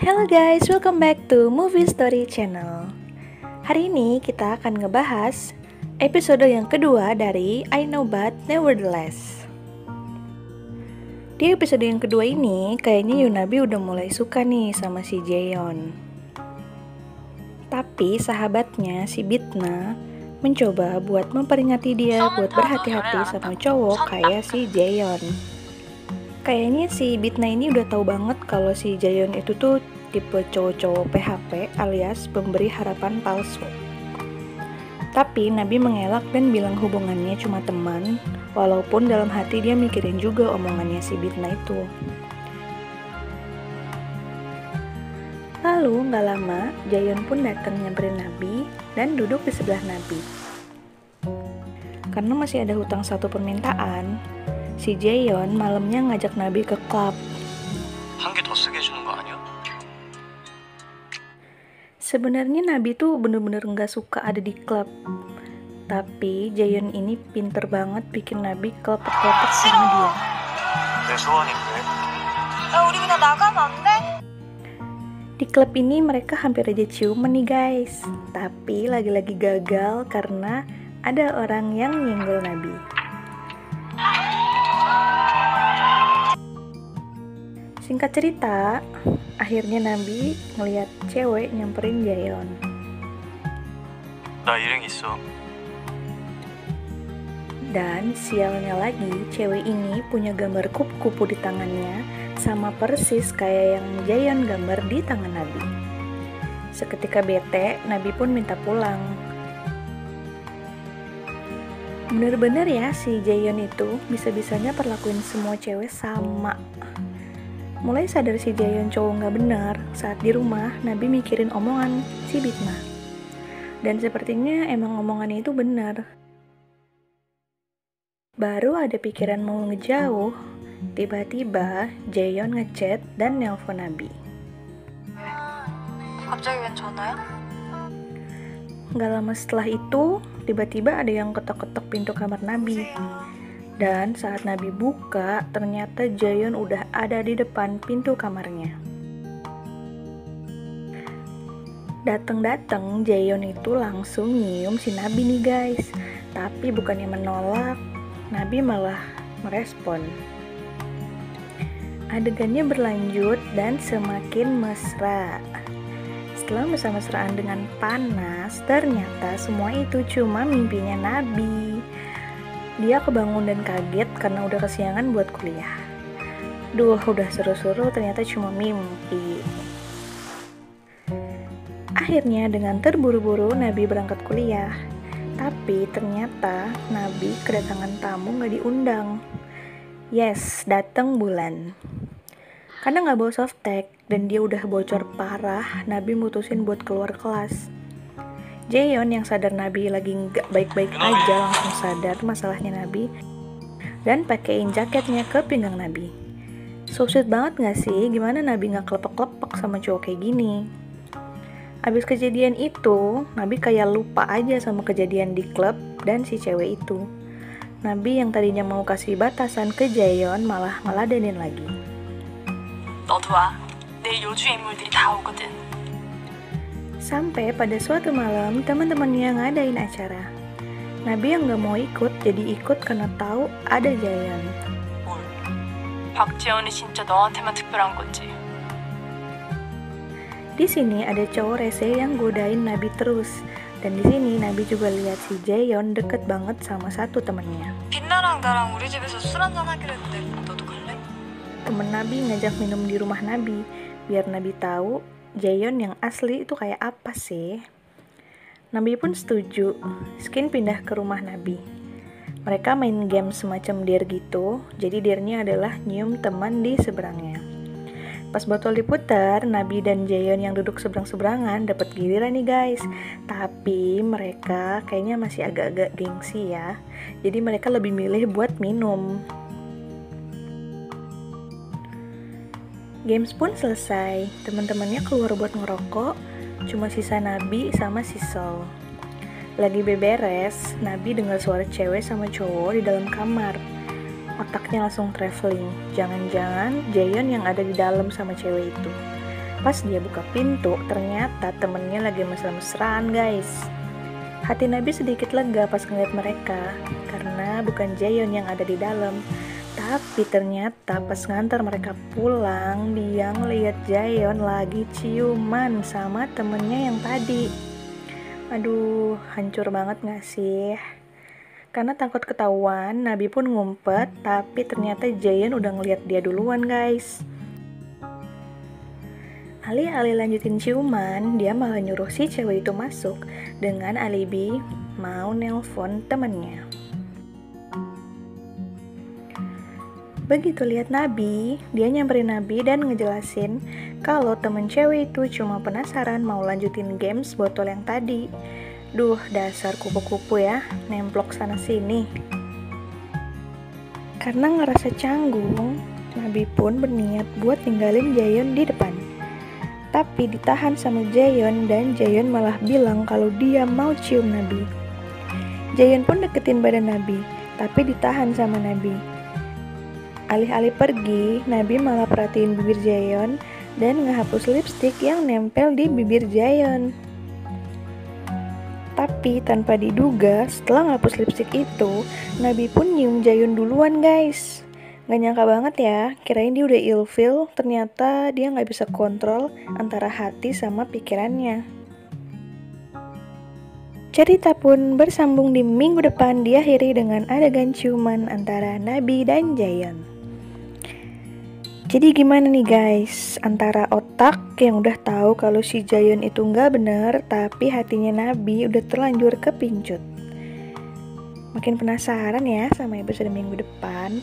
Hello guys, welcome back to Movie Story Channel. Hari ini kita akan ngebahas episode yang kedua dari I Know But Nevertheless. Di episode yang kedua ini, kayaknya Yunabi udah mulai suka nih sama si Jaeyeon. Tapi sahabatnya si Bitna mencoba buat memperingati dia buat berhati-hati sama cowok kayak si Jaeyeon. Kayaknya si Bitna ini udah tahu banget kalau si Jaeyeon itu tuh tipe cowok-cowok PHP alias pemberi harapan palsu. Tapi Nabi mengelak dan bilang hubungannya cuma teman, walaupun dalam hati dia mikirin juga omongannya si Bitna itu. Lalu gak lama, Jaeyeon pun datang nyamperin Nabi dan duduk di sebelah Nabi. Karena masih ada hutang satu permintaan, si Jaeyeon malamnya ngajak Nabi ke klub. 한 개 더 쓰게 해주는 거 아니야? Sebenarnya Nabi tuh bener-bener gak suka ada di klub. Tapi Jaeyeon ini pinter banget bikin Nabi kelepek-kelepek sama dia. 내 소원인데. 우리 그냥 나가면 안 돼? Di klub ini mereka hampir aja ciuman nih guys. Tapi lagi-lagi gagal karena ada orang yang nyenggol Nabi. Singkat cerita, akhirnya Nabi ngeliat cewek nyamperin Jaeyeon. 나 일행 있어. Dan sialnya lagi, cewek ini punya gambar kupu-kupu di tangannya sama persis kayak yang Jaeyeon gambar di tangan Nabi. Seketika bete, Nabi pun minta pulang. Bener-bener ya si Jaeyeon itu bisa-bisanya perlakuin semua cewek sama. Mulai sadar si Jaeyeon cowok gak benar, saat di rumah Nabi mikirin omongan si Bitna. Dan sepertinya emang omongannya itu benar. Baru ada pikiran mau ngejauh, tiba-tiba Jaeyeon ngechat dan nelpon Nabi. 갑자기 웬 전화야? Gak lama setelah itu, tiba-tiba ada yang ketok-ketok pintu kamar Nabi. Dan saat Nabi buka, ternyata Jaeyeon udah ada di depan pintu kamarnya. Dateng-dateng, Jaeyeon itu langsung nyium si Nabi nih guys. Tapi bukannya menolak, Nabi malah merespon. Adegannya berlanjut dan semakin mesra. Setelah mesra-mesraan dengan panas, ternyata semua itu cuma mimpinya Nabi. Dia kebangun dan kaget karena udah kesiangan buat kuliah. Duh, udah seru-seru ternyata cuma mimpi. Akhirnya dengan terburu-buru Nabi berangkat kuliah. Tapi ternyata Nabi kedatangan tamu gak diundang. Yes, datang Bulan. Karena gak bawa softtek dan dia udah bocor parah, Nabi mutusin buat keluar kelas. Jaeyeon yang sadar Nabi lagi gak baik-baik aja langsung sadar masalahnya Nabi dan pakein jaketnya ke pinggang Nabi. So sweet banget gak sih? Gimana Nabi gak kelepek-kelepek sama cowok kayak gini? Abis kejadian itu, Nabi kayak lupa aja sama kejadian di klub dan si cewek itu. Nabi yang tadinya mau kasih batasan ke Jaeyeon malah ngeladenin lagi. 너도 와. 내일 요주 인물들이 다 오거든. Sampai pada suatu malam, teman-temannya ngadain acara. Nabi yang gak mau ikut, jadi ikut karena tahu ada Jaeyeon. 뭘? 박지원이 진짜 너한테만 특별한 거지. Di sini ada cowok rese yang godain Nabi terus. Dan di sini Nabi juga lihat si Jaeyeon deket banget sama satu temennya. 빛나랑 나랑 우리 집에서 술 한잔 하기로 했는데 너도 갈래? Temen Nabi ngajak minum di rumah Nabi, biar Nabi tahu Jaeyeon yang asli itu kayak apa sih. Nabi pun setuju, Skin pindah ke rumah Nabi. Mereka main game semacam dare gitu, jadi dare-nya adalah nyium teman di seberangnya. Pas botol diputar, Nabi dan Jaeyeon yang duduk seberang-seberangan dapat giliran nih guys. Tapi mereka kayaknya masih agak-agak gengsi ya, jadi mereka lebih milih buat minum. Games pun selesai, teman-temannya keluar buat ngerokok, cuma sisa Nabi sama si Sol. Lagi beberes, Nabi dengar suara cewek sama cowok di dalam kamar. Otaknya langsung traveling, jangan-jangan Jaeyeon yang ada di dalam sama cewek itu. Pas dia buka pintu, ternyata temennya lagi mesra-mesraan guys. Hati Nabi sedikit lega pas ngeliat mereka, karena bukan Jaehyun yang ada di dalam. Tapi ternyata pas ngantar mereka pulang, dia ngeliat Jaehyun lagi ciuman sama temennya yang tadi. Aduh, hancur banget gak sih? Karena takut ketahuan, Nabi pun ngumpet, tapi ternyata Jaehyun udah ngeliat dia duluan guys. Alih-alih lanjutin ciuman, dia malah nyuruh si cewek itu masuk dengan alibi mau nelpon temennya. Begitu lihat Nabi, dia nyamperin Nabi dan ngejelasin kalau temen cewek itu cuma penasaran mau lanjutin games botol yang tadi. Duh, dasar kupu-kupu ya, nemplok sana sini. Karena ngerasa canggung, Nabi pun berniat buat tinggalin Jaehyun di depan. Tapi ditahan sama Jaehyun dan Jaehyun malah bilang kalau dia mau cium Nabi. Jaehyun pun deketin badan Nabi, tapi ditahan sama Nabi. Alih-alih pergi, Nabi malah perhatiin bibir Jaehyun dan ngehapus lipstik yang nempel di bibir Jaehyun. Tapi tanpa diduga, setelah ngehapus lipstik itu, Nabi pun nyium Jaehyun duluan guys. Gak nyangka banget ya, kirain dia udah ilfil, ternyata dia gak bisa kontrol antara hati sama pikirannya. Cerita pun bersambung di minggu depan, diakhiri dengan adegan ciuman antara Nabi dan Jaehyun. Jadi gimana nih guys, antara otak yang udah tahu kalau si Jaehyun itu gak bener, tapi hatinya Nabi udah terlanjur kepincut. Makin penasaran ya sama episode minggu depan.